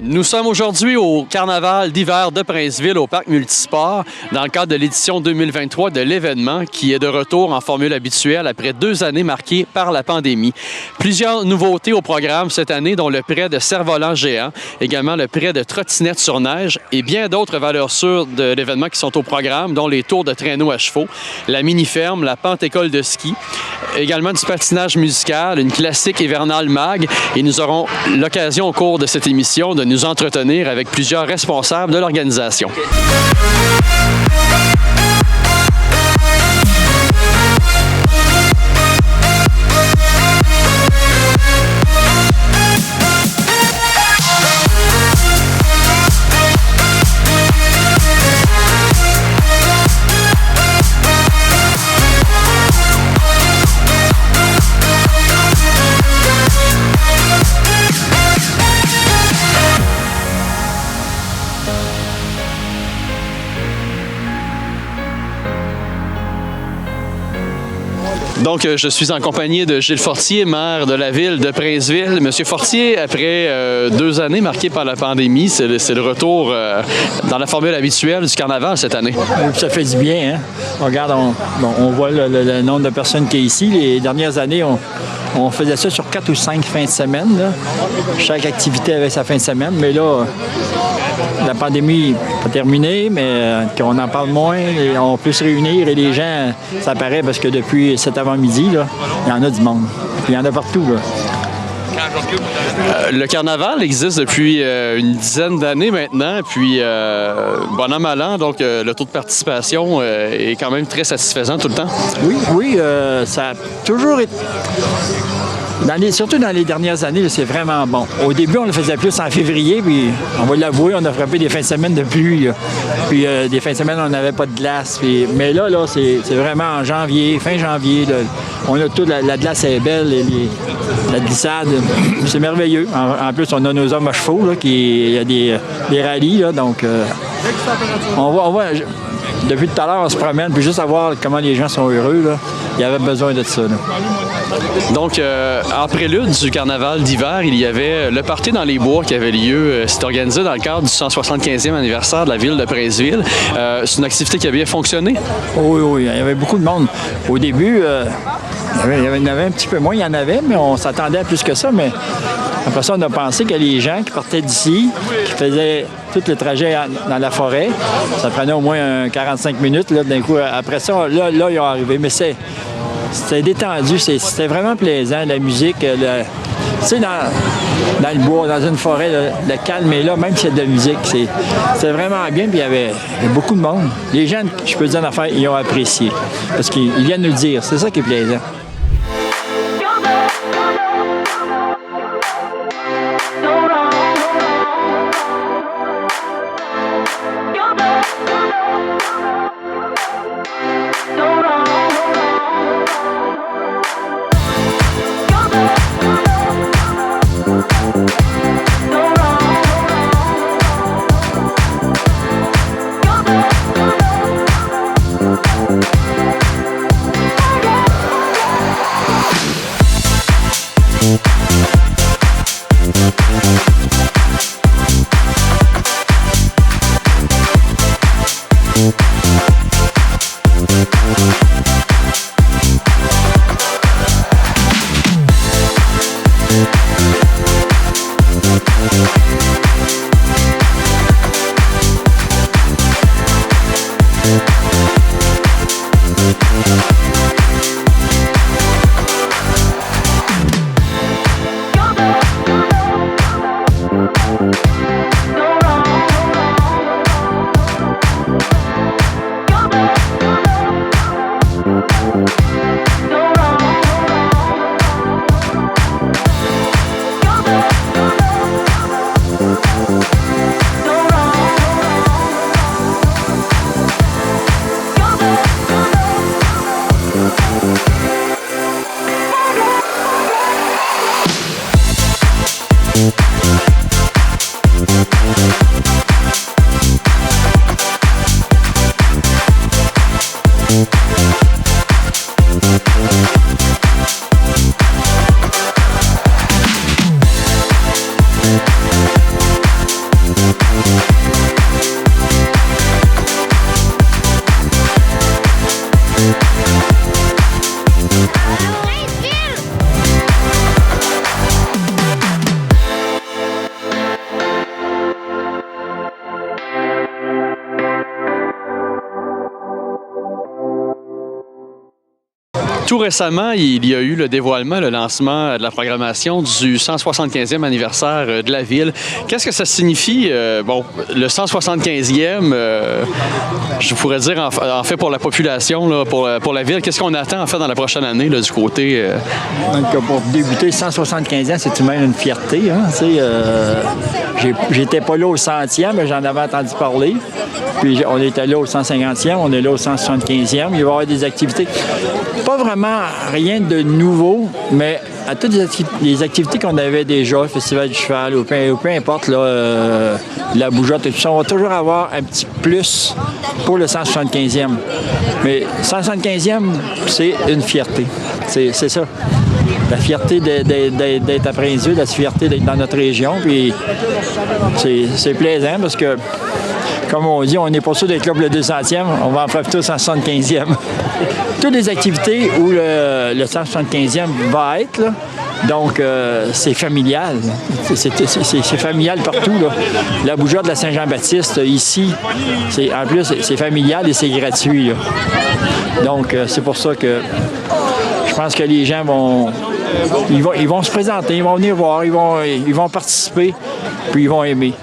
Nous sommes aujourd'hui au Carnaval d'hiver de Princeville au Parc Multisport dans le cadre de l'édition 2023 de l'événement qui est de retour en formule habituelle après 2 années marquées par la pandémie. Plusieurs nouveautés au programme cette année, dont le prêt de cerf-volant géant, également le prêt de trottinette sur neige et bien d'autres valeurs sûres de l'événement qui sont au programme, dont les tours de traîneau à chevaux, la mini-ferme, la pente-école de ski, également du patinage musical, une classique hivernale mag, et nous aurons l'occasion au cours de cette émission de nous entretenir avec plusieurs responsables de l'organisation. Donc, je suis en compagnie de Gilles Fortier, maire de la ville de Princeville. Monsieur Fortier, après 2 années marquées par la pandémie, c'est le retour dans la formule habituelle du carnaval cette année. Ça fait du bien, hein? Regarde, on voit le nombre de personnes qui est ici. Les dernières années, on faisait ça sur 4 ou 5 fins de semaine, là. Chaque activité avait sa fin de semaine, mais là, la pandémie n'est pas terminée, mais qu'on en parle moins, et on peut se réunir et les gens, ça paraît parce que depuis cet avant-midi, là, il y en a du monde. Il y en a partout, là. Le carnaval existe depuis une dizaine d'années maintenant, puis bon an, mal an, donc le taux de participation est quand même très satisfaisant tout le temps. Oui, ça a toujours été... surtout dans les dernières années, là, c'est vraiment bon. Au début, on le faisait plus en février, puis on va l'avouer, on a frappé des fins de semaine de pluie. Là. Puis des fins de semaine, on n'avait pas de glace. Mais là, c'est vraiment en janvier, fin janvier. Là, on a tout, la glace est belle, la glissade, c'est merveilleux. En plus, on a nos hommes à chevaux, là, il y a des rallyes, là, donc on voit depuis tout à l'heure, on se promène, puis juste à voir comment les gens sont heureux, là, il y avait besoin de ça. Là. Donc, en prélude du carnaval d'hiver, il y avait le party dans les bois qui avait lieu. C'était organisé dans le cadre du 175e anniversaire de la ville de Princeville. C'est une activité qui a bien fonctionné? Oui, il y avait beaucoup de monde. Au début, il y en avait un petit peu moins, il y en avait, mais on s'attendait à plus que ça. Mais après ça, on a pensé que les gens qui partaient d'ici, qui faisaient tout le trajet dans la forêt, ça prenait au moins 45 minutes. Là, d'un coup, après ça, là, ils ont arrivé. Mais c'était détendu, c'était vraiment plaisant, la musique. Tu sais, dans le bois, dans une forêt, le calme est là, même s'il y a de la musique. C'était vraiment bien, puis il y avait beaucoup de monde. Les gens, je peux dire en affaire, ils ont apprécié. Parce qu'ils viennent nous le dire. C'est ça qui est plaisant. tout récemment, il y a eu le dévoilement, le lancement de la programmation du 175e anniversaire de la ville. Qu'est-ce que ça signifie, le 175e, je pourrais dire en fait pour la population, là, pour la ville, qu'est-ce qu'on attend en fait dans la prochaine année là, du côté... Donc, pour débuter 175 ans, c'est tout de même une fierté. Hein? J'étais pas là au 100e, mais j'en avais entendu parler. Puis on était là au 150e, on est là au 175e. Il va y avoir des activités. Pas vraiment rien de nouveau, mais à toutes les activités qu'on avait déjà, le Festival du cheval, ou peu importe, là, la bougeotte et tout ça, on va toujours avoir un petit plus pour le 175e. Mais 175e, c'est une fierté. C'est ça. La fierté d'être à Princeville, la fierté d'être dans notre région. Puis c'est plaisant parce que, comme on dit, on n'est pas sûr d'être là pour le 200e, on va en profiter au 175e. Toutes les activités où le 175e va être, là, donc c'est familial. C'est familial partout. Là. La bougeotte de la Saint-Jean-Baptiste, ici, en plus, c'est familial et c'est gratuit. Là. Donc, c'est pour ça que je pense que les gens ils vont se présenter, ils vont venir voir, ils vont participer, puis ils vont aimer.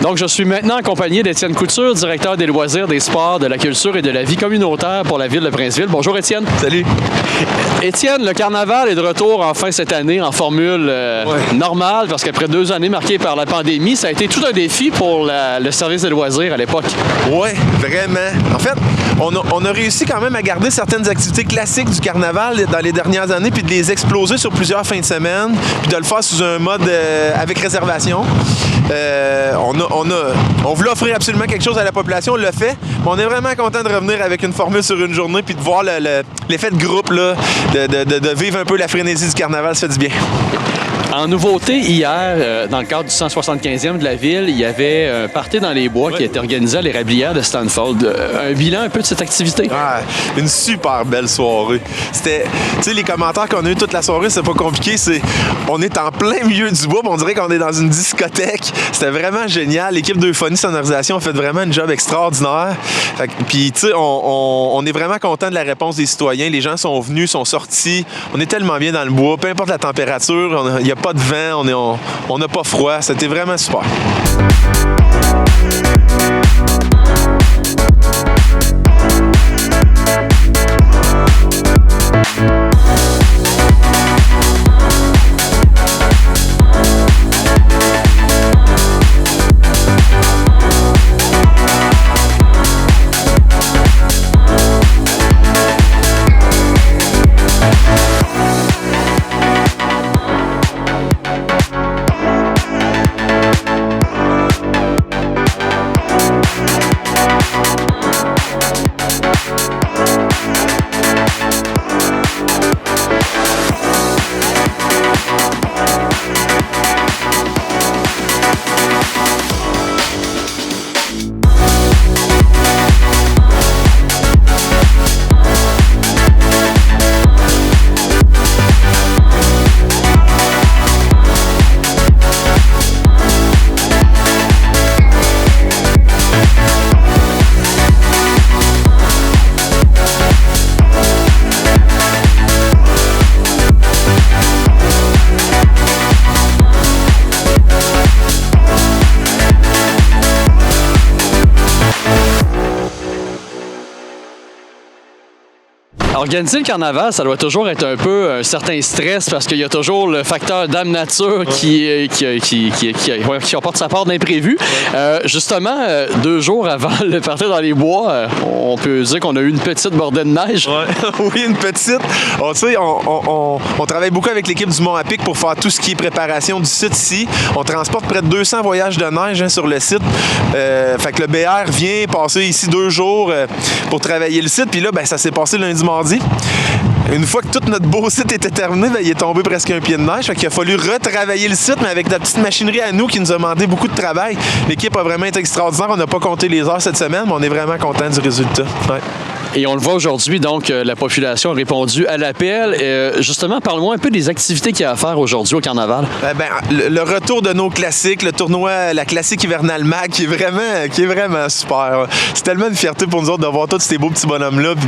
Donc, je suis maintenant accompagné d'Étienne Couture, directeur des loisirs, des sports, de la culture et de la vie communautaire pour la ville de Princeville. Bonjour, Étienne. Salut. Étienne, le carnaval est de retour enfin cette année en formule normale, parce qu'après 2 années marquées par la pandémie, ça a été tout un défi pour le service des loisirs à l'époque. Oui, vraiment. En fait, on a réussi quand même à garder certaines activités classiques du carnaval dans les dernières années, puis de les exploser sur plusieurs fins de semaine, puis de le faire sous un mode avec réservation. On voulait offrir absolument quelque chose à la population, on l'a fait, mais on est vraiment content de revenir avec une formule sur une journée puis de voir l'effet de groupe, là, de vivre un peu la frénésie du carnaval, ça fait du bien. En nouveauté, hier, dans le cadre du 175e de la ville, il y avait un party dans les bois qui a été organisé à l'érablière de Stanford. Un bilan un peu de cette activité? Ah, une super belle soirée. C'était, tu sais, les commentaires qu'on a eu toute la soirée, c'est pas compliqué. On est en plein milieu du bois, on dirait qu'on est dans une discothèque. C'était vraiment génial. L'équipe d'Euphonie Sonorisation a fait vraiment un job extraordinaire. Puis, tu sais, on est vraiment content de la réponse des citoyens. Les gens sont venus, sont sortis. On est tellement bien dans le bois, peu importe la température. Il n'y a pas de vent, on n'a pas froid. C'était vraiment super. Organiser le carnaval, ça doit toujours être un peu un certain stress parce qu'il y a toujours le facteur d'âme nature qui apporte sa part d'imprévu. Justement, 2 jours avant le party dans les bois, on peut dire qu'on a eu une petite bordée de neige. Ouais. Oui, une petite. On travaille beaucoup avec l'équipe du Mont-à-Pic pour faire tout ce qui est préparation du site ici. On transporte près de 200 voyages de neige sur le site. Fait que le BR vient passer ici 2 jours pour travailler le site. Puis là, ça s'est passé lundi-mardi. Une fois que tout notre beau site était terminé, il est tombé presque un pied de neige. Fait qu'il a fallu retravailler le site, mais avec de la petite machinerie à nous qui nous a demandé beaucoup de travail. L'équipe a vraiment été extraordinaire. On n'a pas compté les heures cette semaine, mais on est vraiment content du résultat. Ouais. Et on le voit aujourd'hui, donc, la population a répondu à l'appel. Justement, parle-moi un peu des activités qu'il y a à faire aujourd'hui au Carnaval. Le retour de nos classiques, le tournoi, la classique hivernale MAG, qui est vraiment super. C'est tellement une fierté pour nous autres de voir tous ces beaux petits bonhommes-là, puis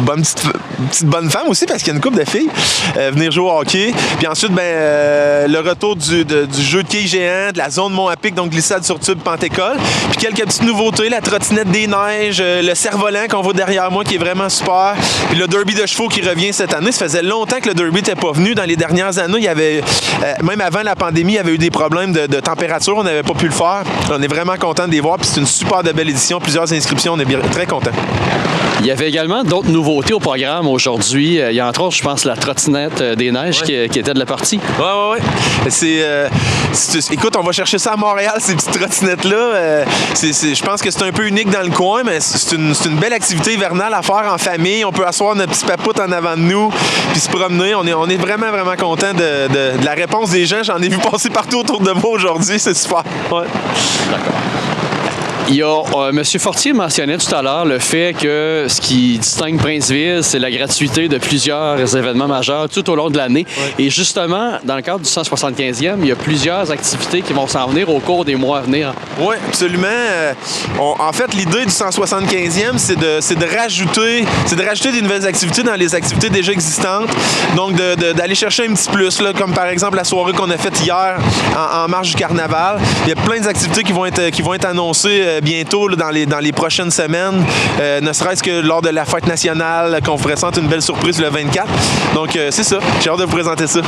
petite bonne femme aussi, parce qu'il y a une couple de filles, venir jouer au hockey. Puis ensuite, le retour du jeu de quilles géant, de la zone Mont-à-Pic, donc glissade sur tube Pentécole. Puis quelques petites nouveautés, la trottinette des neiges, le cerf-volant qu'on voit derrière moi, qui est vraiment super. Puis le derby de chevaux qui revient cette année. Ça faisait longtemps que le derby n'était pas venu. Dans les dernières années, il y avait, même avant la pandémie, il y avait eu des problèmes de température. On n'avait pas pu le faire. On est vraiment content de les voir. Puis c'est une super de belle édition. Plusieurs inscriptions. On est très contents. Il y avait également d'autres nouveautés au programme aujourd'hui. Il y a entre autres, je pense, la trottinette des neiges qui était de la partie. Oui. Écoute, on va chercher ça à Montréal, ces petites trottinettes-là. Je pense que c'est un peu unique dans le coin, mais c'est une belle activité hivernale à faire en famille. On peut asseoir notre petit papoute en avant de nous puis se promener. On est vraiment content de la réponse des gens. J'en ai vu passer partout autour de moi aujourd'hui. C'est super. Ouais. D'accord. Il y a M. Fortier mentionnait tout à l'heure le fait que ce qui distingue Princeville, c'est la gratuité de plusieurs événements majeurs tout au long de l'année. Ouais. Et justement, dans le cadre du 175e, il y a plusieurs activités qui vont s'en venir au cours des mois à venir. Oui, absolument. En fait, l'idée du 175e, c'est de rajouter des nouvelles activités dans les activités déjà existantes. Donc, d'aller chercher un petit plus, là, comme par exemple la soirée qu'on a faite hier en marge du Carnaval. Il y a plein d'activités qui vont être annoncées bientôt là, dans les prochaines semaines, ne serait-ce que lors de la fête nationale, qu'on vous présente une belle surprise le 24. Donc, c'est ça. J'ai hâte de vous présenter ça.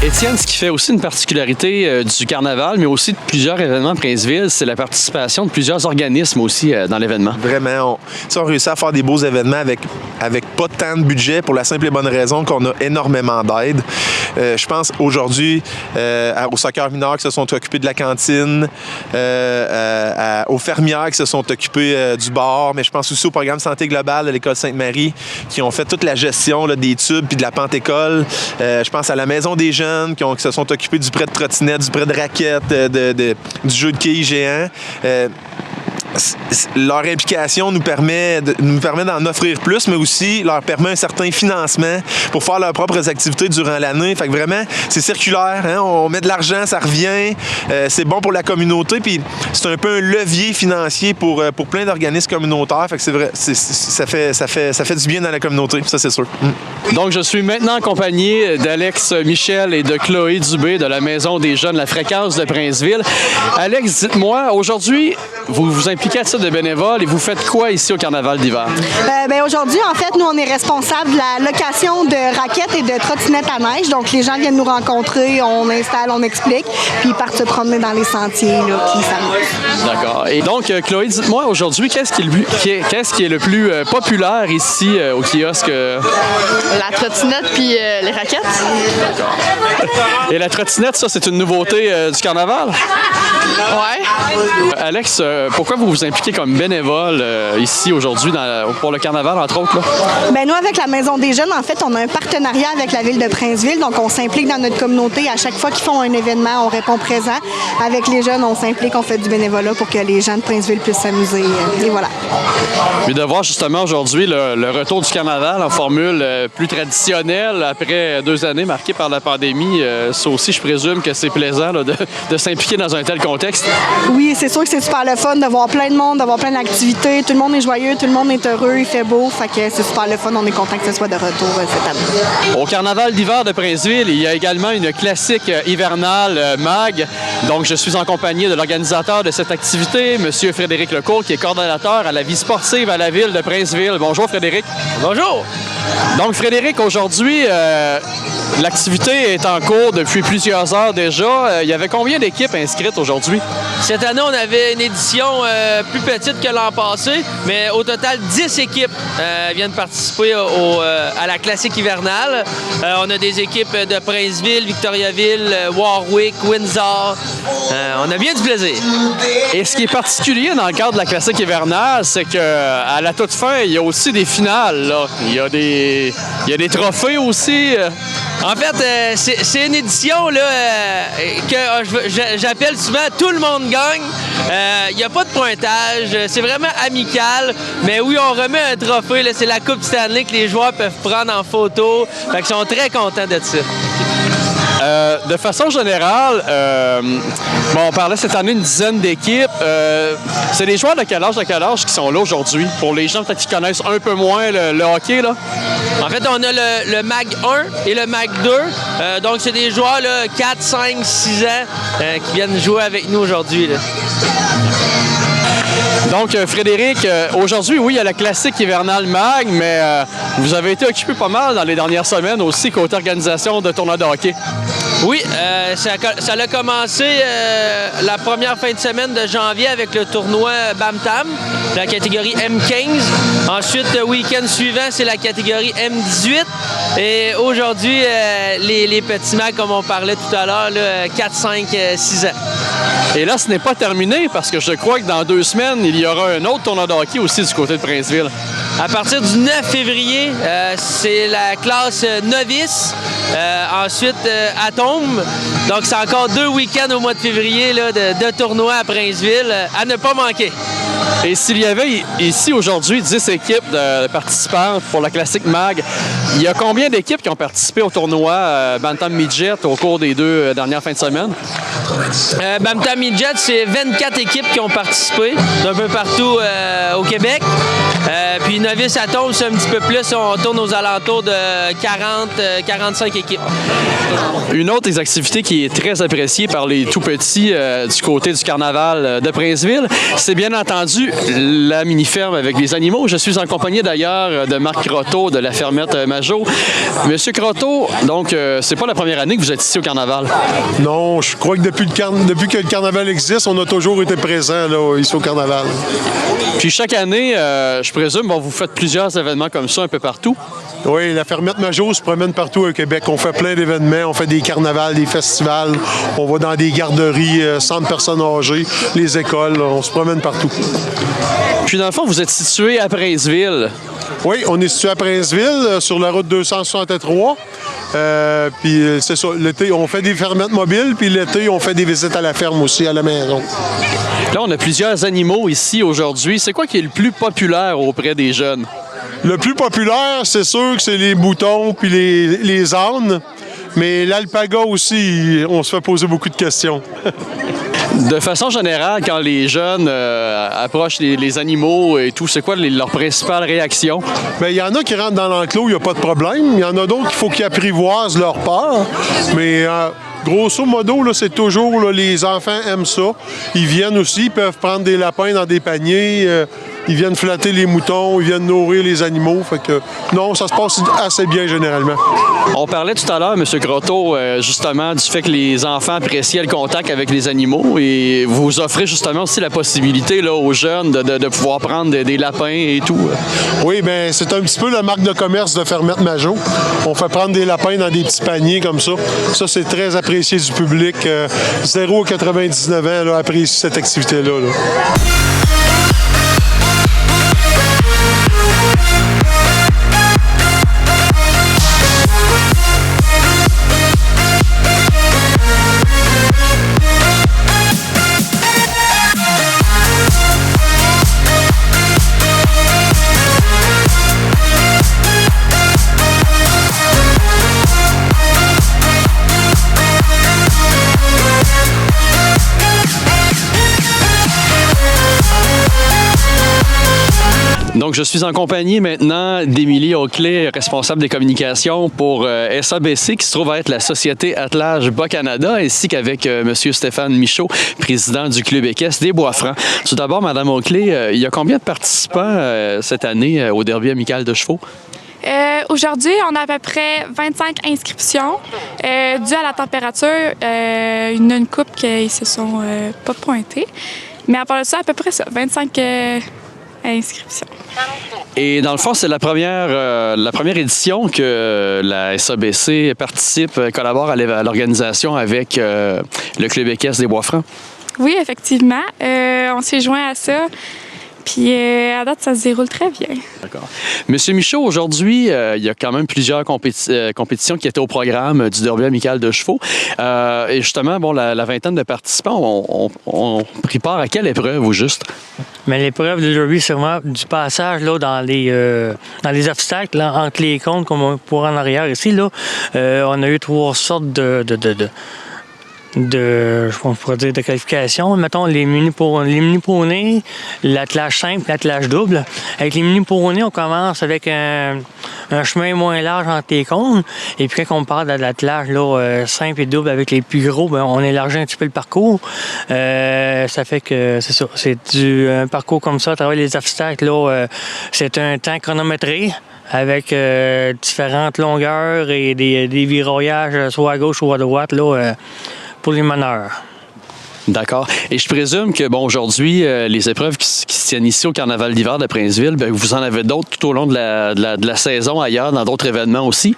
Étienne, ce qui fait aussi une particularité du Carnaval, mais aussi de plusieurs événements à Princeville, c'est la participation de plusieurs organismes aussi dans l'événement. Vraiment. On réussit à faire des beaux événements avec pas tant de budget pour la simple et bonne raison qu'on a énormément d'aide. Je pense aujourd'hui aux soccer mineurs qui se sont occupés de la cantine, aux fermières qui se sont occupées du bar, mais je pense aussi au programme Santé Globale de l'École Sainte-Marie qui ont fait toute la gestion là, des tubes puis de la Pentécole. Je pense à la Maison des jeunes qui se sont occupés du prêt de trottinette, du prêt de raquettes, du jeu de quilles géant. Leur implication nous permet d'en offrir plus, mais aussi leur permet un certain financement pour faire leurs propres activités durant l'année. Fait que vraiment, c'est circulaire. Hein? On met de l'argent, ça revient. C'est bon pour la communauté. Puis c'est un peu un levier financier pour plein d'organismes communautaires. Fait que c'est vrai, ça fait du bien dans la communauté. Ça, c'est sûr. Donc, je suis maintenant accompagné d'Alex Michel et de Chloé Dubé de la Maison des jeunes La Fréquence de Princeville. Alex, dites-moi, aujourd'hui, vous vous impliquez à titre de bénévole et vous faites quoi ici au Carnaval d'hiver? Aujourd'hui, en fait, nous, on est responsable de la location de raquettes et de trottinettes à neige. Donc, les gens viennent nous rencontrer, on installe, on explique, puis ils partent se promener dans les sentiers là, qui s'amusent. D'accord. Et donc, Chloé, dites-moi, aujourd'hui, qu'est-ce qui est le plus populaire ici au kiosque? La trottinette puis les raquettes. D'accord. Et la trottinette, ça, c'est une nouveauté du Carnaval? Ouais. Alex, pourquoi vous vous impliquez comme bénévole ici aujourd'hui pour le Carnaval, entre autres? Là? Nous, avec la Maison des jeunes, en fait, on a un partenariat avec la Ville de Princeville. Donc, on s'implique dans notre communauté. À chaque fois qu'ils font un événement, on répond présent. Avec les jeunes, on s'implique, on fait du bénévolat pour que les gens de Princeville puissent s'amuser. Et voilà. Mais de voir justement aujourd'hui le retour du Carnaval en formule plus traditionnelle après 2 années marquées par la pandémie, ça aussi, je présume que c'est plaisant là, de s'impliquer dans un tel contexte. Oui, c'est sûr que c'est super le fun de voir plein plein de monde, d'avoir plein d'activités. Tout le monde est joyeux, tout le monde est heureux, il fait beau. Fait que c'est super le fun. On est content que ce soit de retour cette année. Au carnaval d'hiver de Princeville, il y a également une classique hivernale MAG. Donc, je suis en compagnie de l'organisateur de cette activité, M. Frédéric Lecourt, qui est coordonnateur à la vie sportive à la ville de Princeville. Bonjour, Frédéric. Bonjour. Donc, Frédéric, aujourd'hui, l'activité est en cours depuis plusieurs heures déjà. Il y avait combien d'équipes inscrites aujourd'hui? Cette année, on avait une édition plus petite que l'an passé, mais au total, 10 équipes viennent participer à la classique hivernale. On a des équipes de Princeville, Victoriaville, Warwick, Windsor. On a bien du plaisir. Et ce qui est particulier dans le cadre de la classique hivernale, c'est qu'à la toute fin, il y a aussi des finales, là. Il y a des trophées aussi. En fait, c'est une édition là, que j'appelle souvent « Tout le monde gagne ». Il n'y a pas de pointage, c'est vraiment amical. Mais oui, on remet un trophée, c'est la Coupe Stanley que les joueurs peuvent prendre en photo. Fait qu'ils sont très contents de ça. De façon générale, on parlait cette année une dizaine d'équipes. C'est des joueurs de quel âge qui sont là aujourd'hui? Pour les gens peut-être qui connaissent un peu moins le hockey, là. En fait, on a le MAG 1 et le MAG 2. Donc, c'est des joueurs là, 4, 5, 6 ans qui viennent jouer avec nous aujourd'hui. Donc, Frédéric, aujourd'hui, oui, il y a la classique hivernale MAG, mais vous avez été occupé pas mal dans les dernières semaines aussi côté organisation de tournois de hockey. Oui, ça a commencé la première fin de semaine de janvier avec le tournoi Bam-Tam, la catégorie M15. Ensuite, le week-end suivant, c'est la catégorie M18. Et aujourd'hui, les petits mags, comme on parlait tout à l'heure, 4, 5, 6 ans. Et là, ce n'est pas terminé parce que je crois que dans 2 semaines, il y aura un autre tournoi de hockey aussi du côté de Princeville. À partir du 9 février, c'est la classe novice. Ensuite, Atome. Donc, c'est encore 2 week-ends au mois de février là, de tournois à Princeville à ne pas manquer. Et s'il y avait ici aujourd'hui 10 équipes de participantes pour la classique MAG, il y a combien d'équipes qui ont participé au tournoi Bantam Midget au cours des 2 dernières fins de semaine? Bantam Midget, c'est 24 équipes qui ont participé d'un peu partout au Québec. Puis Novice Atome, c'est un petit peu plus. On tourne aux alentours de 40-45 équipes. Une autre des activités qui est très appréciée par les tout-petits du côté du carnaval de Princeville, c'est bien entendu la mini-ferme avec les animaux. Je suis en compagnie d'ailleurs de Marc Croteau de la fermette Majot. Monsieur Croteau, donc, c'est pas la première année que vous êtes ici au carnaval? Non, je crois que depuis que le carnaval existe, on a toujours été présent là, ici au carnaval. Puis chaque année, je présume, vous faites plusieurs événements comme ça un peu partout? Oui, la fermette Majot se promène partout au Québec. On fait plein d'événements, on fait des carnavals, des festivals, on va dans des garderies, centres de personnes âgées, les écoles, on se promène partout. Puis dans le fond, vous êtes situé à Princeville. Oui, on est situé à Princeville, sur la route 263. Puis c'est ça, l'été, on fait des fermettes mobiles, puis l'été, on fait des visites à la ferme aussi, à la maison. Là, on a plusieurs animaux ici aujourd'hui. C'est quoi qui est le plus populaire auprès des jeunes? Le plus populaire, c'est sûr que c'est les moutons puis les ânes. Mais l'alpaga aussi, on se fait poser beaucoup de questions. De façon générale, quand les jeunes approchent les animaux et tout, c'est quoi leur principale réaction? Bien, il y en a qui rentrent dans l'enclos, il n'y a pas de problème. Il y en a d'autres qu'il faut qu'ils apprivoisent leur peur. Mais grosso modo, là, c'est toujours, là, les enfants aiment ça. Ils viennent aussi, ils peuvent prendre des lapins dans des paniers. Ils viennent flatter les moutons, ils viennent nourrir les animaux. Fait que non, ça se passe assez bien généralement. On parlait tout à l'heure, M. Croteau, justement, du fait que les enfants appréciaient le contact avec les animaux et vous offrez justement aussi la possibilité là, aux jeunes de pouvoir prendre des lapins et tout. Oui, bien, c'est un petit peu la marque de commerce de Fermette Majot. On fait prendre des lapins dans des petits paniers comme ça. Ça, c'est très apprécié du public. 0 à 99 ans là, apprécie cette activité-là. Là. Donc, je suis en compagnie maintenant d'Émilie Auclé, responsable des communications pour SABC, qui se trouve à être la Société Attelage Bas-Canada, ainsi qu'avec M. Stéphane Michaud, président du Club équestre des Bois-Francs. Tout d'abord, Mme Auclé, il y a combien de participants cette année au Derby amical de chevaux? Aujourd'hui, on a à peu près 25 inscriptions. Dû à la température, il y en a une couple qui ne se sont pas pointées. Mais à part de ça, à peu près ça, 25 inscriptions. Et dans le fond, c'est la première édition que la SABC participe, collabore à l'organisation avec le Club équestre des Bois-Francs. Oui, effectivement. On s'est joint à ça. Puis à date, ça se déroule très bien. D'accord. Monsieur Michaud, aujourd'hui, il y a quand même plusieurs compétitions qui étaient au programme du Derby amical de chevaux. Et justement, bon, la vingtaine de participants ont pris part à quelle épreuve au juste? Mais l'épreuve du Derby, c'est vraiment du passage là, dans les obstacles, là, entre les cônes, comme on pourrait en arrière ici. Là, on a eu 3 sortes de qualification. Mettons les mini-poneys, l'attelage simple, l'attelage double. Avec les mini-poneys, on commence avec un chemin moins large entre les cônes. Et puis quand on parle de l'attelage simple et double avec les plus gros, on élargit un petit peu le parcours. Ça fait que c'est ça. C'est un parcours comme ça à travers les obstacles. C'est un temps chronométré avec différentes longueurs et des viraillages soit à gauche ou à droite pour les meneurs. D'accord. Et je présume que, bon, aujourd'hui, les épreuves qui se tiennent ici au Carnaval d'hiver de Princeville, vous en avez d'autres tout au long de la saison ailleurs, dans d'autres événements aussi?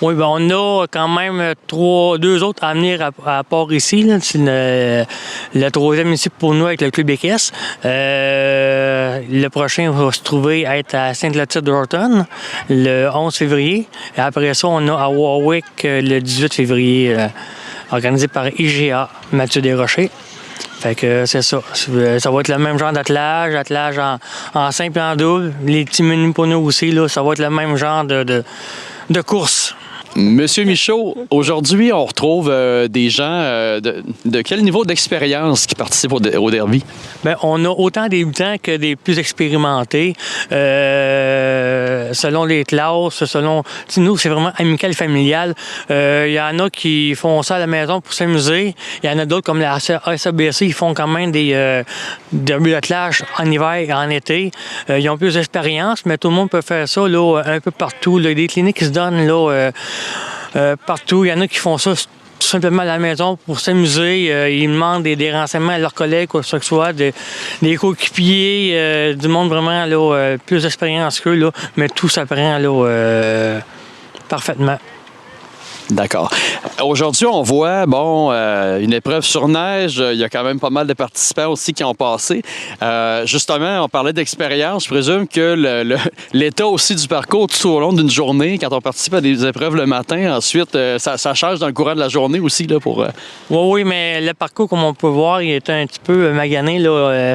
Oui, on a quand même 2 autres à venir à part ici. Là. C'est le 3e ici pour nous avec le Club équestre. Le prochain va se trouver être à Sainte-Clotilde-Dorton le 11 février. Et après ça, on a à Warwick le 18 février, organisé par IGA, Mathieu Desrochers. Fait que c'est ça. Ça va être le même genre d'attelage en simple et en double. Les petits mini-poneys aussi, là, ça va être le même genre de course. Monsieur Michaud, aujourd'hui, on retrouve des gens de quel niveau d'expérience qui participent au Derby? Bien, on a autant des débutants que des plus expérimentés. Selon les classes, nous, c'est vraiment amical et familial. Il y en a qui font ça à la maison pour s'amuser. Il y en a d'autres, comme la SABC, ils font quand même des derbys d'attelage en hiver et en été. Ils ont plus d'expérience, mais tout le monde peut faire ça un peu partout. Là. Des cliniques qui se donnent partout. Il y en a qui font ça tout simplement à la maison pour s'amuser. Ils demandent des renseignements à leurs collègues, quoi que ce soit, des coéquipiers, du monde vraiment plus d'expérience qu'eux, mais tout s'apprend parfaitement. D'accord. Aujourd'hui, on voit, une épreuve sur neige. Il y a quand même pas mal de participants aussi qui ont passé. Justement, on parlait d'expérience. Je présume que l'état aussi du parcours tout au long d'une journée, quand on participe à des épreuves le matin, ensuite, ça change dans le courant de la journée aussi pour... Oui, mais le parcours, comme on peut voir, il est un petit peu magané.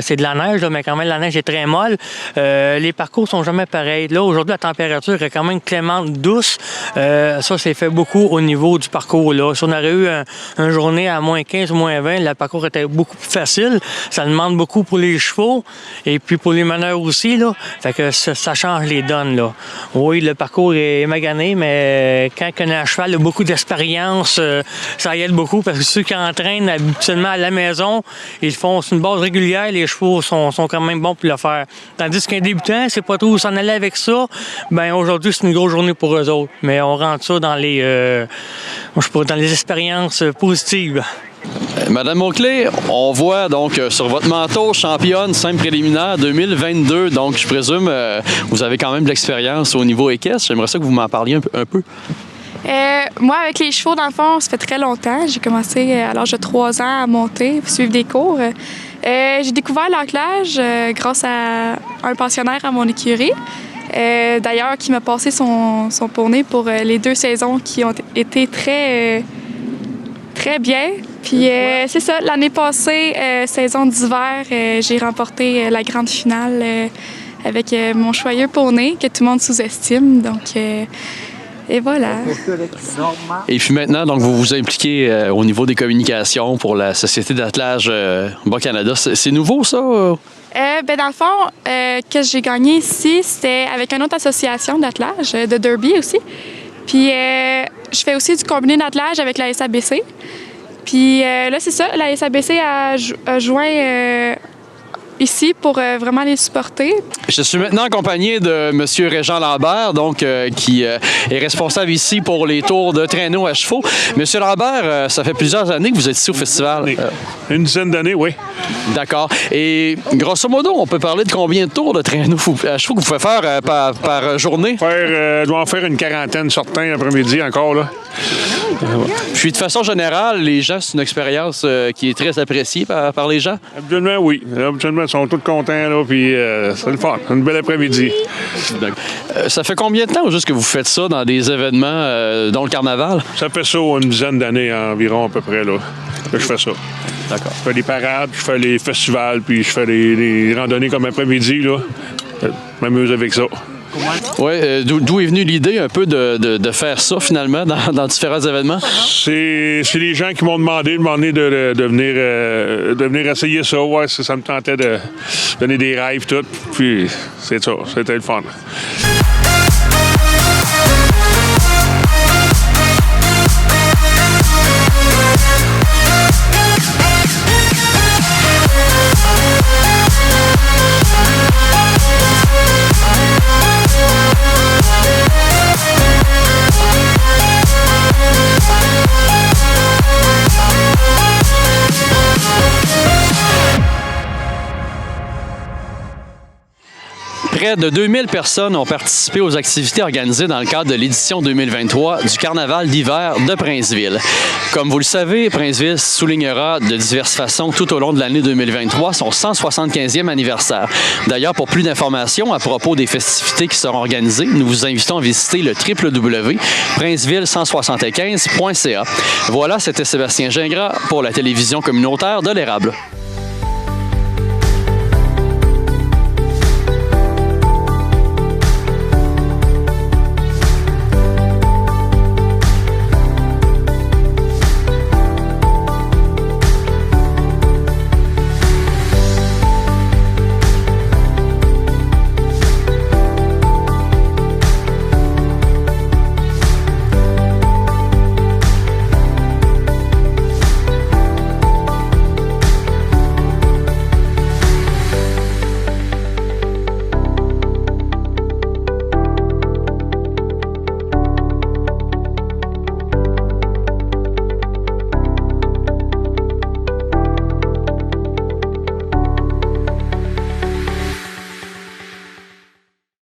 C'est de la neige, mais quand même, la neige est très molle. Les parcours sont jamais pareils. Là, aujourd'hui, la température est quand même clémente, douce. Ça, c'est fait beaucoup au niveau du parcours. Là. Si on aurait eu une journée à moins 15 ou moins 20, le parcours était beaucoup plus facile. Ça demande beaucoup pour les chevaux et puis pour les meneurs aussi. Là. Fait que ça change les donnes. Là. Oui, le parcours est magané, mais quand on a un cheval a beaucoup d'expérience, ça aide beaucoup parce que ceux qui entraînent habituellement à la maison, ils font sur une base régulière, les chevaux sont quand même bons pour le faire. Tandis qu'un débutant, c'est pas trop où s'en aller avec ça. Aujourd'hui, c'est une grosse journée pour eux autres. Mais on rentre ça dans dans les expériences positives. Madame Auclé, on voit donc sur votre manteau championne simple préliminaire 2022. Donc, je présume vous avez quand même de l'expérience au niveau équestre. J'aimerais ça que vous m'en parliez un peu. Moi, avec les chevaux, dans le fond, ça fait très longtemps. J'ai commencé à l'âge de 3 ans à monter, suivre des cours. J'ai découvert l'attelage grâce à un pensionnaire à mon écurie. D'ailleurs, qui m'a passé son poney pour les 2 saisons qui ont été très bien. Puis c'est ça, l'année passée, saison d'hiver, j'ai remporté la grande finale avec mon choyeux poney que tout le monde sous-estime. Donc, et voilà. Et puis maintenant, donc, vous vous impliquez au niveau des communications pour la Société d'attelage Bas-Canada. C'est nouveau, ça? Dans le fond, que j'ai gagné ici, c'était avec une autre association d'attelage, de Derby aussi. Puis je fais aussi du combiné d'attelage avec la SABC. Puis là, c'est ça, la SABC a joint ici pour vraiment les supporter. Je suis maintenant accompagné de M. Régent Lambert, donc, qui est responsable ici pour les tours de traîneau à chevaux. M. Lambert, ça fait plusieurs années que vous êtes ici au festival. Une dizaine d'années, oui. D'accord. Et grosso modo, on peut parler de combien de tours de traîneau à chevaux que vous pouvez faire par journée? Je dois en faire une quarantaine, certains après-midi encore, là. Puis de façon générale, les gens, c'est une expérience qui est très appréciée par les gens? Habituellement, oui. Habituellement, ils sont tous contents, là, puis c'est le fun. Une belle après-midi. Ça fait combien de temps juste que vous faites ça dans des événements, dont le carnaval? Ça fait ça une dizaine d'années environ, à peu près, là, que je fais ça. D'accord. Je fais des parades, je fais les festivals, puis je fais des randonnées comme après-midi, là. Je m'amuse avec ça. Oui, d'où est venue l'idée un peu de faire ça, finalement, dans différents événements? C'est les gens qui m'ont demandé de venir essayer ça. Ouais, ça me tentait de donner des rêves, tout. Puis c'est ça, c'était le fun. Près de 2000 personnes ont participé aux activités organisées dans le cadre de l'édition 2023 du Carnaval d'hiver de Princeville. Comme vous le savez, Princeville soulignera de diverses façons tout au long de l'année 2023 son 175e anniversaire. D'ailleurs, pour plus d'informations à propos des festivités qui seront organisées, nous vous invitons à visiter le www.princeville175.ca. Voilà, c'était Sébastien Gingras pour la télévision communautaire de l'Érable.